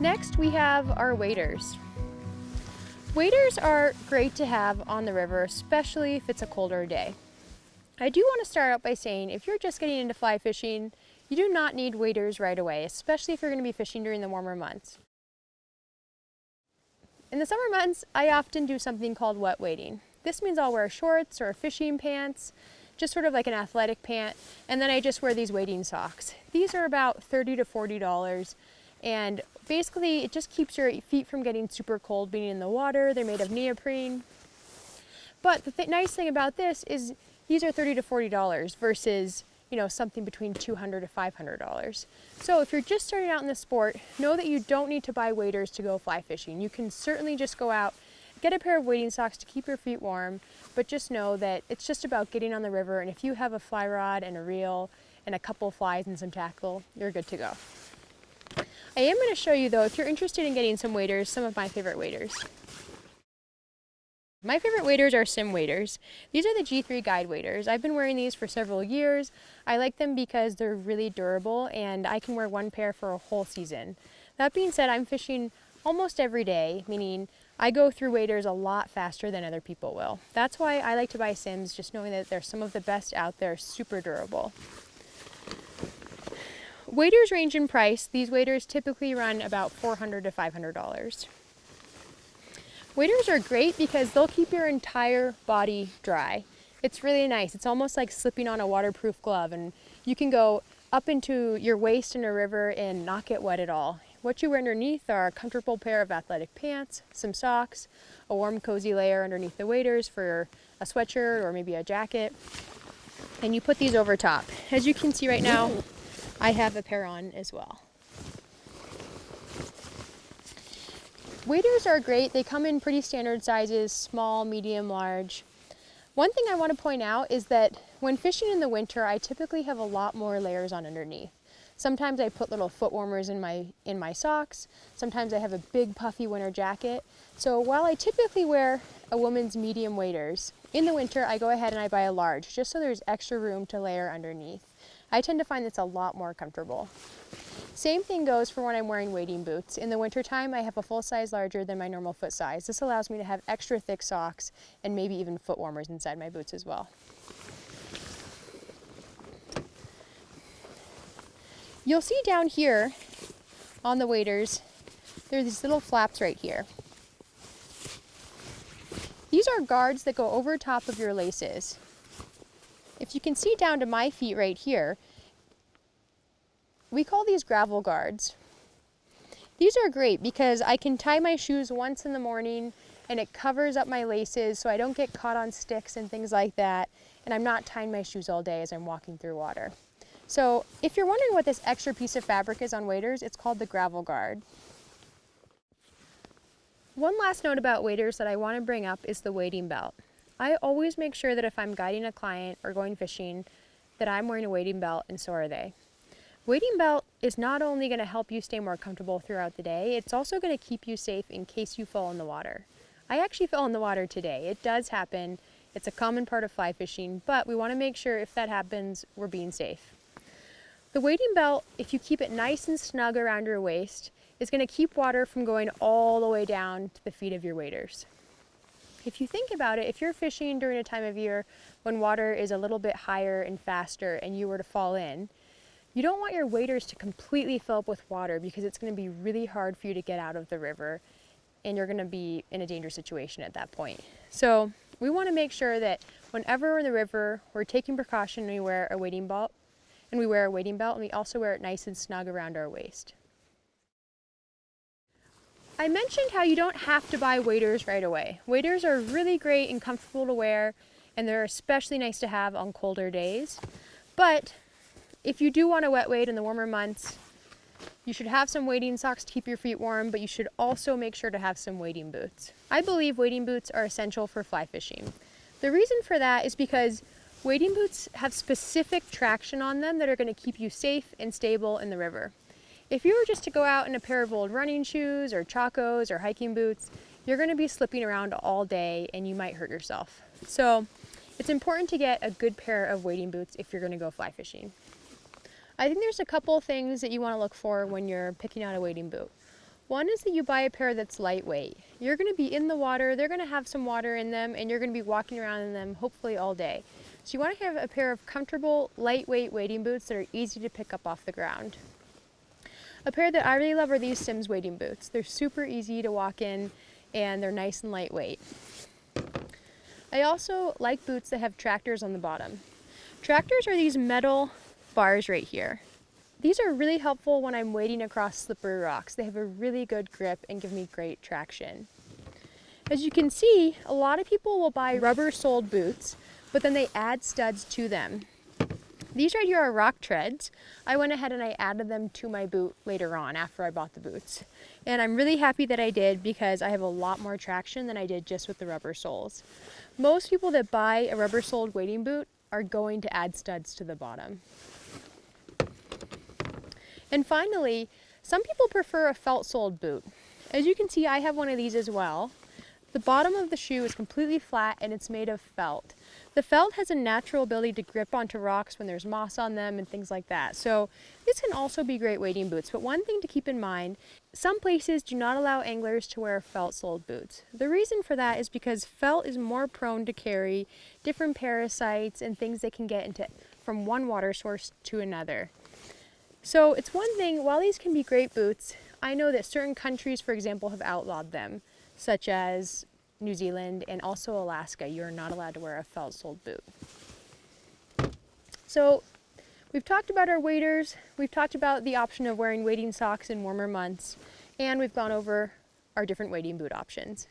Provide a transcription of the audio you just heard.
Next, we have our waders. Waders are great to have on the river, especially if it's a colder day. I do want to start out by saying if you're just getting into fly fishing, you do not need waders right away, especially if you're going to be fishing during the warmer months. In the summer months, I often do something called wet wading. This means I'll wear shorts or fishing pants, just sort of like an athletic pant, and then I just wear these wading socks. These are about $30 to $40, and basically it just keeps your feet from getting super cold being in the water. They're made of neoprene. But the nice thing about this is these are $30 to $40 versus, something between $200 to $500. So if you're just starting out in the sport, know that you don't need to buy waders to go fly fishing. You can certainly just go out, get a pair of wading socks to keep your feet warm, but just know that it's just about getting on the river, and if you have a fly rod and a reel and a couple flies and some tackle, you're good to go. I am going to show you though, if you're interested in getting some waders, some of my favorite waders. My favorite waders are sim waders. These are the G3 guide waders. I've been wearing these for several years. I like them because they're really durable and I can wear one pair for a whole season. That being said, I'm fishing almost every day, meaning I go through waders a lot faster than other people will. That's why I like to buy sims, just knowing that they're some of the best out there, super durable. Waders range in price. These waders typically run about $400 to $500. Waders are great because they'll keep your entire body dry. It's really nice. It's almost like slipping on a waterproof glove, and you can go up into your waist in a river and not get wet at all. What you wear underneath are a comfortable pair of athletic pants, some socks, a warm cozy layer underneath the waders for a sweatshirt or maybe a jacket, and you put these over top. As you can see right now, I have a pair on as well. Waders are great. They come in pretty standard sizes, small, medium, large. One thing I want to point out is that when fishing in the winter, I typically have a lot more layers on underneath. Sometimes I put little foot warmers in my socks. Sometimes I have a big puffy winter jacket. So while I typically wear a woman's medium waders, in the winter I go ahead and I buy a large just so there's extra room to layer underneath. I tend to find this a lot more comfortable. Same thing goes for when I'm wearing wading boots. In the wintertime, I have a full size larger than my normal foot size. This allows me to have extra thick socks and maybe even foot warmers inside my boots as well. You'll see down here on the waders, there are these little flaps right here. These are guards that go over top of your laces. If you can see down to my feet right here, we call these gravel guards. These are great because I can tie my shoes once in the morning and it covers up my laces so I don't get caught on sticks and things like that, and I'm not tying my shoes all day as I'm walking through water. So if you're wondering what this extra piece of fabric is on waders, it's called the gravel guard. One last note about waders that I want to bring up is the wading belt. I always make sure that if I'm guiding a client or going fishing that I'm wearing a wading belt, and so are they. Wading belt is not only going to help you stay more comfortable throughout the day, it's also going to keep you safe in case you fall in the water. I actually fell in the water today. It does happen. It's a common part of fly fishing, but we want to make sure if that happens, we're being safe. The wading belt, if you keep it nice and snug around your waist, is going to keep water from going all the way down to the feet of your waders. If you think about it, if you're fishing during a time of year when water is a little bit higher and faster and you were to fall in, you don't want your waders to completely fill up with water because it's going to be really hard for you to get out of the river and you're going to be in a dangerous situation at that point. So we want to make sure that whenever we're in the river, we're taking precaution and we wear a wading belt, and we also wear it nice and snug around our waist. I mentioned how you don't have to buy waders right away. Waders are really great and comfortable to wear, and they're especially nice to have on colder days. But if you do want to wet wade in the warmer months, you should have some wading socks to keep your feet warm, but you should also make sure to have some wading boots. I believe wading boots are essential for fly fishing. The reason for that is because wading boots have specific traction on them that are going to keep you safe and stable in the river. If you were just to go out in a pair of old running shoes or chacos or hiking boots, you're going to be slipping around all day and you might hurt yourself. So it's important to get a good pair of wading boots if you're going to go fly fishing. I think there's a couple things that you want to look for when you're picking out a wading boot. One is that you buy a pair that's lightweight. You're going to be in the water, they're going to have some water in them, and you're going to be walking around in them hopefully all day. So you want to have a pair of comfortable, lightweight wading boots that are easy to pick up off the ground. A pair that I really love are these Sims wading boots. They're super easy to walk in and they're nice and lightweight. I also like boots that have tractors on the bottom. Tractors are these metal bars right here. These are really helpful when I'm wading across slippery rocks. They have a really good grip and give me great traction. As you can see, a lot of people will buy rubber-soled boots, but then they add studs to them. These right here are rock treads. I went ahead and I added them to my boot later on after I bought the boots. And I'm really happy that I did because I have a lot more traction than I did just with the rubber soles. Most people that buy a rubber-soled wading boot are going to add studs to the bottom. And finally, some people prefer a felt-soled boot. As you can see, I have one of these as well. The bottom of the shoe is completely flat and it's made of felt. The felt has a natural ability to grip onto rocks when there's moss on them and things like that. So this can also be great wading boots. But one thing to keep in mind, some places do not allow anglers to wear felt-soled boots. The reason for that is because felt is more prone to carry different parasites and things that can get into from one water source to another. So it's one thing, while these can be great boots, I know that certain countries, for example, have outlawed them, such as New Zealand and also Alaska. You're not allowed to wear a felt-soled boot. So we've talked about our waders, we've talked about the option of wearing wading socks in warmer months, and we've gone over our different wading boot options.